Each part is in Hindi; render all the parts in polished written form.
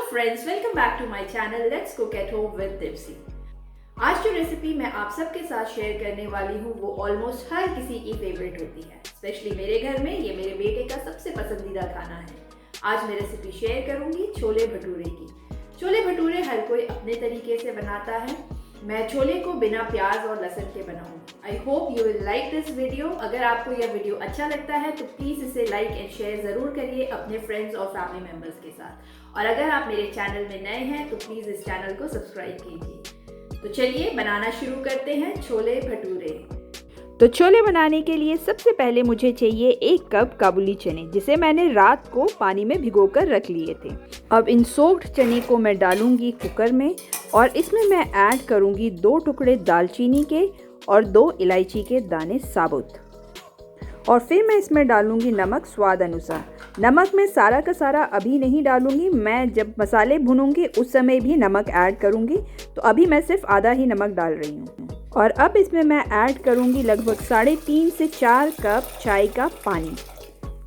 Friends, welcome back to my channel let's cook at home with Deepsi. आज जो रेसिपी मैं आप सबके साथ शेयर करने वाली हूँ वो ऑलमोस्ट हर किसी की फेवरेट होती है। स्पेशली मेरे घर में ये मेरे बेटे का सबसे पसंदीदा खाना है। आज मैं रेसिपी शेयर करूंगी छोले भटूरे की। छोले भटूरे हर कोई अपने तरीके से बनाता है। मैं छोले को बिना प्याज और लहसुन के बनाऊंगी। I hope you will like this video. अगर आपको यह वीडियो अच्छा लगता है तो प्लीज़ इसे लाइक एंड शेयर ज़रूर करिए अपने फ्रेंड्स और फैमिली मेम्बर्स के साथ। और अगर आप मेरे चैनल में नए हैं तो प्लीज़ इस चैनल को सब्सक्राइब कीजिए। तो चलिए बनाना शुरू करते हैं छोले भटूरे। तो छोले बनाने के लिए सबसे पहले मुझे चाहिए 1 कप काबुली चने, जिसे मैंने रात को पानी में भिगोकर रख लिए थे। अब इन सोक्ड चने को मैं डालूंगी कुकर में और इसमें मैं ऐड करूंगी 2 टुकड़े दालचीनी के और 2 इलायची के दाने साबुत। और फिर मैं इसमें डालूंगी नमक स्वाद अनुसार। नमक मैं सारा का सारा अभी नहीं डालूंगी, मैं जब मसाले भूनूंगी उस समय भी नमक ऐड करूंगी। तो अभी मैं सिर्फ आधा ही नमक डाल रही हूँ। और अब इसमें मैं ऐड करूंगी लगभग 3.5 से 4 कप चाय का पानी।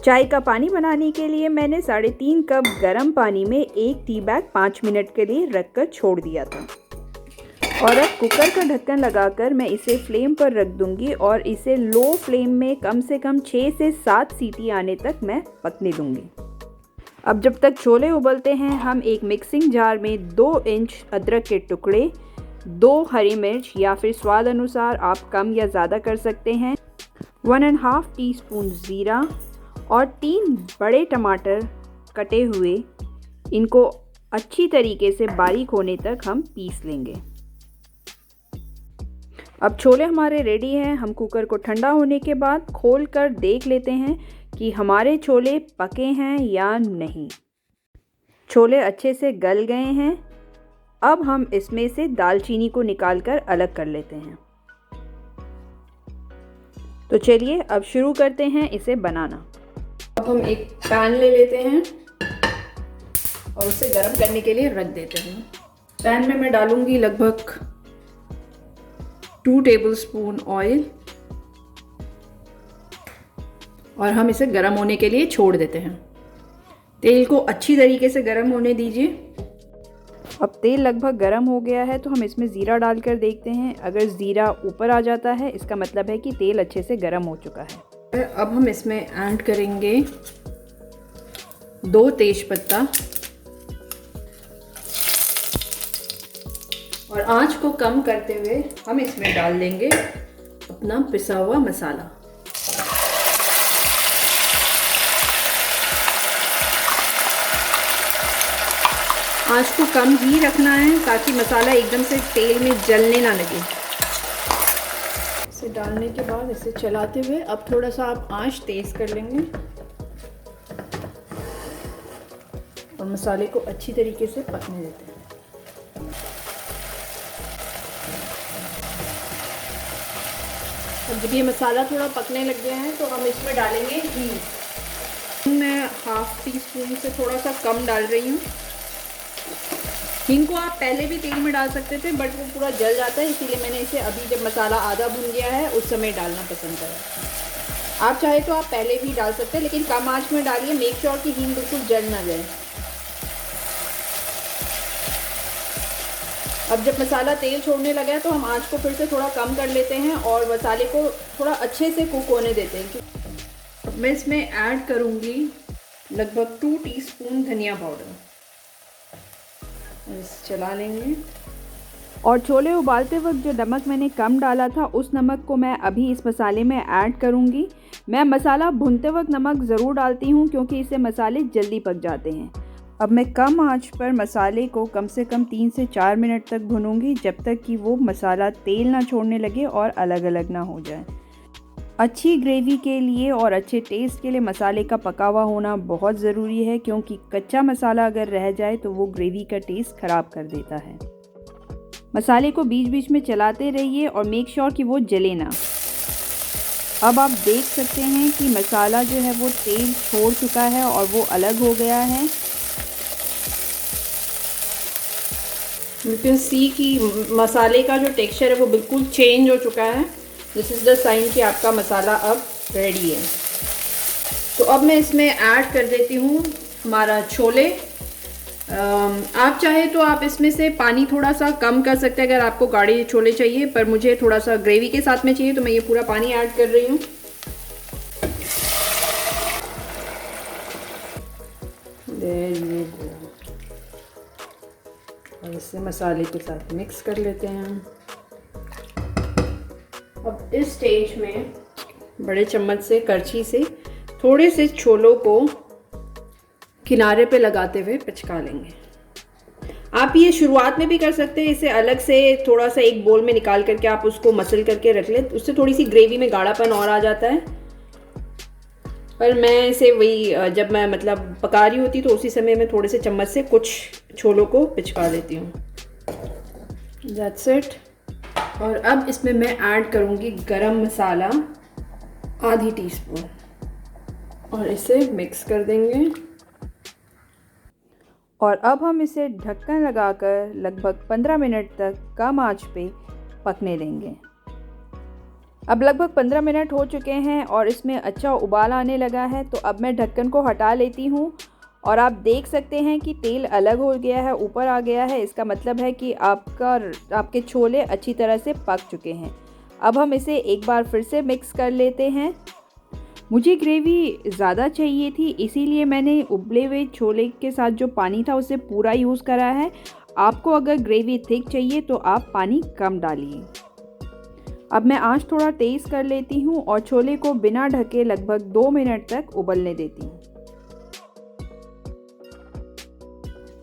चाय का पानी बनाने के लिए मैंने 3.5 कप गर्म पानी में 1 टी बैग 5 मिनट के लिए रखकर छोड़ दिया था। और अब कुकर का ढक्कन लगाकर मैं इसे फ्लेम पर रख दूंगी और इसे लो फ्लेम में कम से कम 6 से 7 सीटी आने तक मैं पकने दूंगी। अब जब तक छोले उबलते हैं, हम एक मिक्सिंग जार में 2 इंच अदरक के टुकड़े, 2 हरी मिर्च या फिर स्वाद अनुसार आप कम या ज़्यादा कर सकते हैं, 1.5 टीस्पून ज़ीरा और 3 बड़े टमाटर कटे हुए, इनको अच्छी तरीके से बारीक होने तक हम पीस लेंगे। अब छोले हमारे रेडी हैं। हम कुकर को ठंडा होने के बाद खोल कर देख लेते हैं कि हमारे छोले पके हैं या नहीं। छोले अच्छे से गल गए हैं। अब हम इसमें से दालचीनी को निकालकर अलग कर लेते हैं। तो चलिए अब शुरू करते हैं इसे बनाना। अब हम एक पैन ले लेते हैं और उसे गर्म करने के लिए रख देते हैं। पैन में मैं डालूंगी लगभग 2 टेबलस्पून ऑयल और हम इसे गर्म होने के लिए छोड़ देते हैं। तेल को अच्छी तरीके से गर्म होने दीजिए। अब तेल लगभग गर्म हो गया है तो हम इसमें ज़ीरा डालकर देखते हैं। अगर ज़ीरा ऊपर आ जाता है इसका मतलब है कि तेल अच्छे से गर्म हो चुका है। अब हम इसमें ऐड करेंगे 2 तेजपत्ता और आंच को कम करते हुए हम इसमें डाल देंगे अपना पिसा हुआ मसाला। आंच को कम ही रखना है ताकि मसाला एकदम से तेल में जलने ना लगे। इसे डालने के बाद इसे चलाते हुए अब थोड़ा सा आप आंच तेज कर लेंगे और मसाले को अच्छी तरीके से पकने देते हैं। अब जब ये मसाला थोड़ा पकने लग गया है तो हम इसमें डालेंगे हींग। मैं 1/2 टीस्पून से थोड़ा सा कम डाल रही हूँ। हींग को आप पहले भी तेल में डाल सकते थे बट वो पूरा जल जाता है, इसीलिए मैंने इसे अभी जब मसाला आधा भुन गया है उस समय डालना पसंद करा। आप चाहे तो आप पहले भी डाल सकते हैं लेकिन कम आंच में डालिए। मेक श्योर कि हींग बिल्कुल जल ना जाए। अब जब मसाला तेल छोड़ने लगा है तो हम आंच को फिर से थोड़ा कम कर लेते हैं और मसाले को थोड़ा अच्छे से कुक होने देते हैं। अब मैं इसमें ऐड करूँगी लगभग 2 टीस्पून धनिया पाउडर। इसे चला लेंगे। और छोले उबालते वक्त जो नमक मैंने कम डाला था उस नमक को मैं अभी इस मसाले में ऐड करूँगी। मैं मसाला भूनते वक्त नमक ज़रूर डालती हूँ क्योंकि इससे मसाले जल्दी पक जाते हैं। अब मैं कम आंच पर मसाले को कम से कम 3 से 4 मिनट तक भूनूंगी, जब तक कि वो मसाला तेल ना छोड़ने लगे और अलग अलग ना हो जाए। अच्छी ग्रेवी के लिए और अच्छे टेस्ट के लिए मसाले का पका हुआ होना बहुत ज़रूरी है, क्योंकि कच्चा मसाला अगर रह जाए तो वो ग्रेवी का टेस्ट ख़राब कर देता है। मसाले को बीच बीच में चलाते रहिए और मेक श्योर कि वो जले ना। अब आप देख सकते हैं कि मसाला जो है वो तेल छोड़ चुका है और वो अलग हो गया है। यू कैन सी कि मसाले का जो टेक्सचर है वो बिल्कुल चेंज हो चुका है। दिस इज़ द साइन कि आपका मसाला अब रेडी है। तो अब मैं इसमें ऐड कर देती हूँ हमारा छोले। आप चाहे तो आप इसमें से पानी थोड़ा सा कम कर सकते हैं अगर आपको गाढ़े छोले चाहिए, पर मुझे थोड़ा सा ग्रेवी के साथ में चाहिए तो मैं ये पूरा पानी ऐड कर रही हूँ। और इसे मसाले के साथ मिक्स कर लेते हैं। अब इस स्टेज में बड़े चम्मच से, करछी से थोड़े से छोलों को किनारे पे लगाते हुए पिचका लेंगे। आप ये शुरुआत में भी कर सकते हैं, इसे अलग से थोड़ा सा एक बोल में निकाल करके आप उसको मसल करके रख लें, उससे थोड़ी सी ग्रेवी में गाढ़ापन और आ जाता है। पर मैं इसे वही जब मैं मतलब पका रही होती तो उसी समय में थोड़े से चम्मच से कुछ छोलों को पिचका देती हूँ। That's it. और अब इसमें मैं ऐड करूँगी गरम मसाला आधी टीस्पून और इसे मिक्स कर देंगे। और अब हम इसे ढक्कन लगाकर लगभग 15 मिनट तक कम आंच पे पकने देंगे। अब लगभग 15 मिनट हो चुके हैं और इसमें अच्छा उबाल आने लगा है, तो अब मैं ढक्कन को हटा लेती हूँ और आप देख सकते हैं कि तेल अलग हो गया है, ऊपर आ गया है। इसका मतलब है कि आपके छोले अच्छी तरह से पक चुके हैं। अब हम इसे एक बार फिर से मिक्स कर लेते हैं। मुझे ग्रेवी ज़्यादा चाहिए थी, इसीलिए मैंने उबले हुए छोले के साथ जो पानी था उसे पूरा यूज़ करा है। आपको अगर ग्रेवी थिक चाहिए तो आप पानी कम डालिए। अब मैं आंच थोड़ा तेज़ कर लेती हूँ और छोले को बिना ढके लगभग 2 मिनट तक उबलने देती हूँ।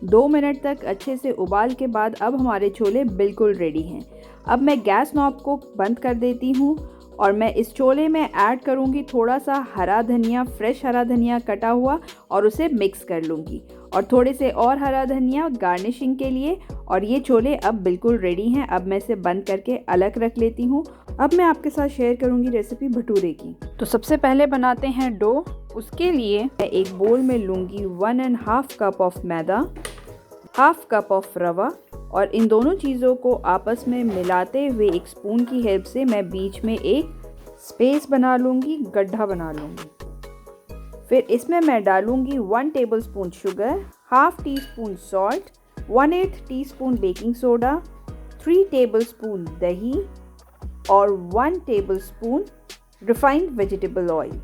2 मिनट तक अच्छे से उबाल के बाद अब हमारे छोले बिल्कुल रेडी हैं। अब मैं गैस नॉब को बंद कर देती हूँ और मैं इस छोले में ऐड करूँगी थोड़ा सा हरा धनिया, फ्रेश हरा धनिया कटा हुआ, और उसे मिक्स कर लूँगी और थोड़े से और हरा धनिया गार्निशिंग के लिए। और ये छोले अब बिल्कुल रेडी हैं। अब मैं इसे बंद करके अलग रख लेती हूँ। अब मैं आपके साथ शेयर करूँगी रेसिपी भटूरे की। तो सबसे पहले बनाते हैं डो। उसके लिए मैं एक बोल में लूँगी 1.5 cup of maida, 1/2 cup of रवा, और इन दोनों चीज़ों को आपस में मिलाते हुए एक स्पून की हेल्प से मैं बीच में एक स्पेस बना लूँगी, गड्ढा बना लूँगी। फिर इसमें मैं डालूँगी 1 tablespoon sugar, 1/2 teaspoon salt, 1/8 teaspoon baking soda, 3 tablespoon दही और 1 टेबलस्पून रिफाइंड वेजिटेबल ऑयल।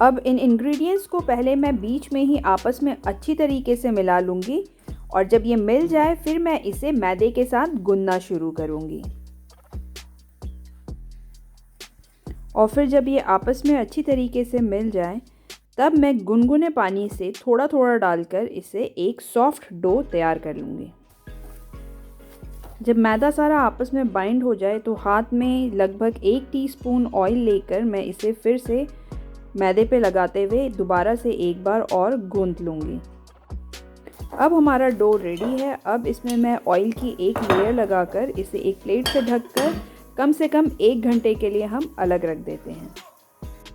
अब इन इंग्रेडिएंट्स को पहले मैं बीच में ही आपस में अच्छी तरीके से मिला लूँगी और जब ये मिल जाए फिर मैं इसे मैदे के साथ गूंदना शुरू करूँगी। और फिर जब ये आपस में अच्छी तरीके से मिल जाए तब मैं गुनगुने पानी से थोड़ा थोड़ा डालकर इसे एक सॉफ्ट डो तैयार कर लूँगी। जब मैदा सारा आपस में बाइंड हो जाए तो हाथ में लगभग 1 टीस्पून ऑयल लेकर मैं इसे फिर से मैदे पे लगाते हुए दोबारा से एक बार और गूंथ लूँगी। अब हमारा डो रेडी है। अब इसमें मैं ऑयल की एक लेयर लगाकर इसे एक प्लेट से ढककर कम से कम 1 घंटे के लिए हम अलग रख देते हैं।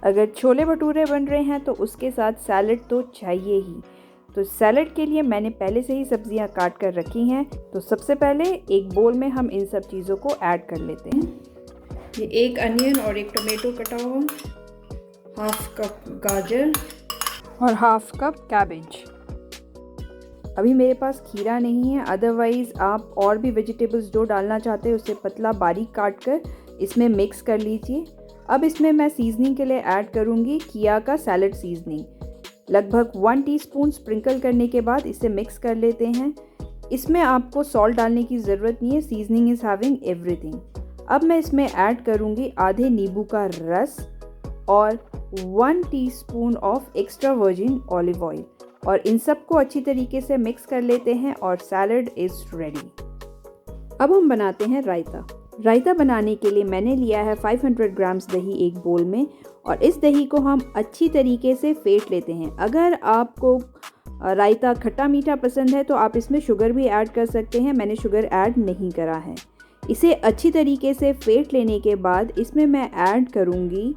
अगर छोले भटूरे बन रहे हैं तो उसके साथ सैलड तो चाहिए ही। तो सैलड के लिए मैंने पहले से ही सब्जियां काट कर रखी हैं। तो सबसे पहले एक बोल में हम इन सब चीज़ों को ऐड कर लेते हैं। ये 1 अनियन और 1 टोमेटो कटा हुआ, 1/2 कप गाजर और 1/2 कप कैबेज। अभी मेरे पास खीरा नहीं है, अदरवाइज़ आप और भी वेजिटेबल्स जो डालना चाहते हैं उसे पतला बारीक काट कर इसमें मिक्स कर लीजिए। अब इसमें मैं सीजनिंग के लिए ऐड करूँगी किया का सैलड सीजनिंग। लगभग 1 टीस्पून स्प्रिंकल करने के बाद इसे मिक्स कर लेते हैं। इसमें आपको सॉल्ट डालने की ज़रूरत नहीं है, सीजनिंग इज़ हैविंग एवरीथिंग। अब मैं इसमें ऐड करूँगी आधे नींबू का रस और 1 teaspoon of extra virgin olive oil और इन सब को अच्छी तरीके से मिक्स कर लेते हैं और सैलड इज़ रेडी। अब हम बनाते हैं रायता। रायता बनाने के लिए मैंने लिया है 500 ग्राम्स दही एक बोल में और इस दही को हम अच्छी तरीके से फेंट लेते हैं। अगर आपको रायता खट्टा मीठा पसंद है तो आप इसमें शुगर भी ऐड कर सकते हैं, मैंने शुगर ऐड नहीं करा है। इसे अच्छी तरीके से फेंट लेने के बाद इसमें मैं ऐड करूँगी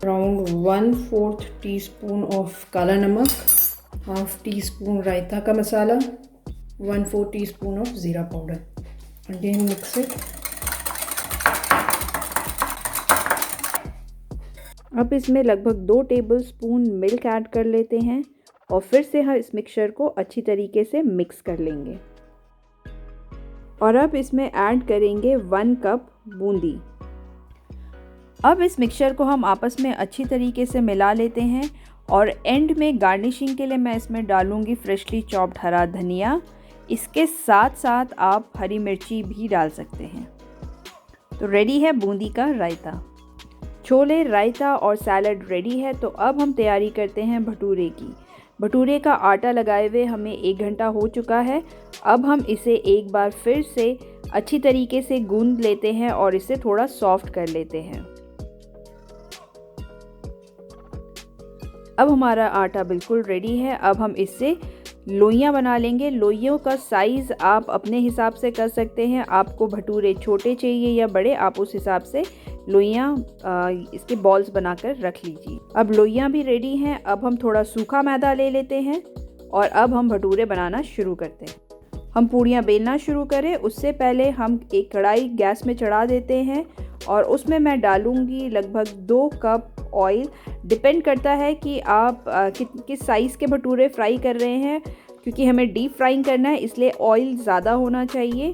अराउंड 1/4 टीस्पून ऑफ काला नमक, 1/2 टीस्पून रायता का मसाला, 1/4 टीस्पून ऑफ ज़ीरा पाउडर। Again mix it. अब इसमें लगभग 2 टेबलस्पून मिल्क ऐड कर लेते हैं और फिर से हम इस मिक्सचर को अच्छी तरीके से मिक्स कर लेंगे। और अब इसमें ऐड करेंगे 1 कप बूंदी। अब इस मिक्सचर को हम आपस में अच्छी तरीके से मिला लेते हैं और एंड में गार्निशिंग के लिए मैं इसमें डालूंगी फ्रेशली चॉप्ड हरा धनिया। इसके साथ साथ आप हरी मिर्ची भी डाल सकते हैं। तो रेडी है बूंदी का रायता। छोले, रायता और सैलड रेडी है। तो अब हम तैयारी करते हैं भटूरे की। भटूरे का आटा लगाए हुए हमें 1 घंटा हो चुका है। अब हम इसे एक बार फिर से अच्छी तरीके से गूंद लेते हैं और इसे थोड़ा सॉफ्ट कर लेते हैं। अब हमारा आटा बिल्कुल रेडी है। अब हम इससे लोइयाँ बना लेंगे। लोइयों का साइज़ आप अपने हिसाब से कर सकते हैं। आपको भटूरे छोटे चाहिए या बड़े, आप उस हिसाब से लोइयाँ इसके बॉल्स बनाकर रख लीजिए। अब लोइयाँ भी रेडी हैं। अब हम थोड़ा सूखा मैदा ले लेते हैं और अब हम भटूरे बनाना शुरू करते हैं। हम पूड़ियाँ बेलना शुरू करें उससे पहले हम एक कढ़ाई गैस में चढ़ा देते हैं और उसमें मैं डालूँगी लगभग 2 कप ऑयल। डिपेंड करता है कि आप किस साइज़ के भटूरे फ्राई कर रहे हैं, क्योंकि हमें डीप फ्राइंग करना है इसलिए ऑयल ज़्यादा होना चाहिए।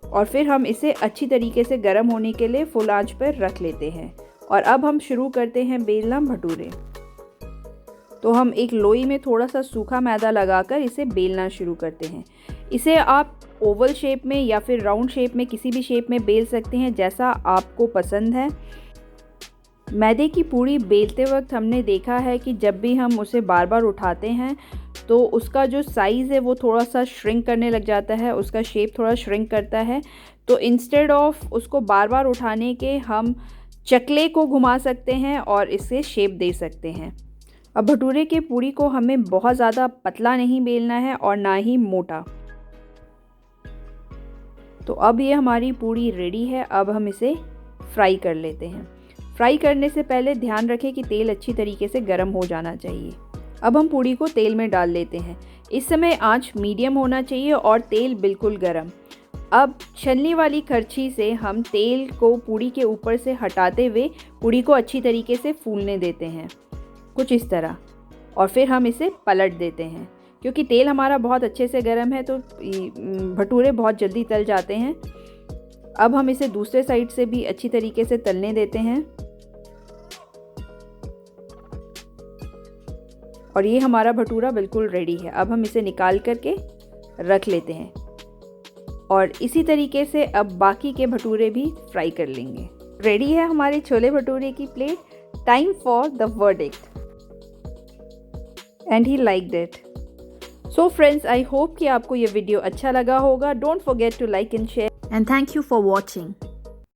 और फिर हम इसे अच्छी तरीके से गर्म होने के लिए फुल आंच पर रख लेते हैं। और अब हम शुरू करते हैं बेलना भटूरे। तो हम एक लोई में थोड़ा सा सूखा मैदा लगाकर इसे बेलना शुरू करते हैं। इसे आप ओवल शेप में या फिर राउंड शेप में, किसी भी शेप में बेल सकते हैं जैसा आपको पसंद है। मैदे की पूड़ी बेलते वक्त हमने देखा है कि जब भी हम उसे बार बार उठाते हैं तो उसका जो साइज़ है वो थोड़ा सा श्रिंक करने लग जाता है, उसका शेप थोड़ा श्रिंक करता है। तो इंस्टेड ऑफ उसको बार बार उठाने के हम चकले को घुमा सकते हैं और इसे शेप दे सकते हैं। अब भटूरे के पूड़ी को हमें बहुत ज़्यादा पतला नहीं बेलना है और ना ही मोटा। तो अब ये हमारी पूड़ी रेडी है। अब हम इसे फ्राई कर लेते हैं। फ्राई करने से पहले ध्यान रखें कि तेल अच्छी तरीके से गर्म हो जाना चाहिए। अब हम पूड़ी को तेल में डाल लेते हैं। इस समय आंच मीडियम होना चाहिए और तेल बिल्कुल गर्म। अब छलनी वाली करछी से हम तेल को पूड़ी के ऊपर से हटाते हुए पूड़ी को अच्छी तरीके से फूलने देते हैं, कुछ इस तरह। और फिर हम इसे पलट देते हैं। क्योंकि तेल हमारा बहुत अच्छे से गर्म है तो भटूरे बहुत जल्दी तल जाते हैं। अब हम इसे दूसरे साइड से भी अच्छी तरीके से तलने देते हैं। और ये हमारा भटूरा बिल्कुल रेडी है। अब हम इसे निकाल करके रख लेते हैं और इसी तरीके से अब बाकी के भटूरे भी फ्राई कर लेंगे। रेडी है हमारे छोले भटूरे की plate. Time for the verdict. And he liked it. So friends, I hope कि आपको ये वीडियो अच्छा लगा होगा। Don't forget to like and share. And thank you for watching.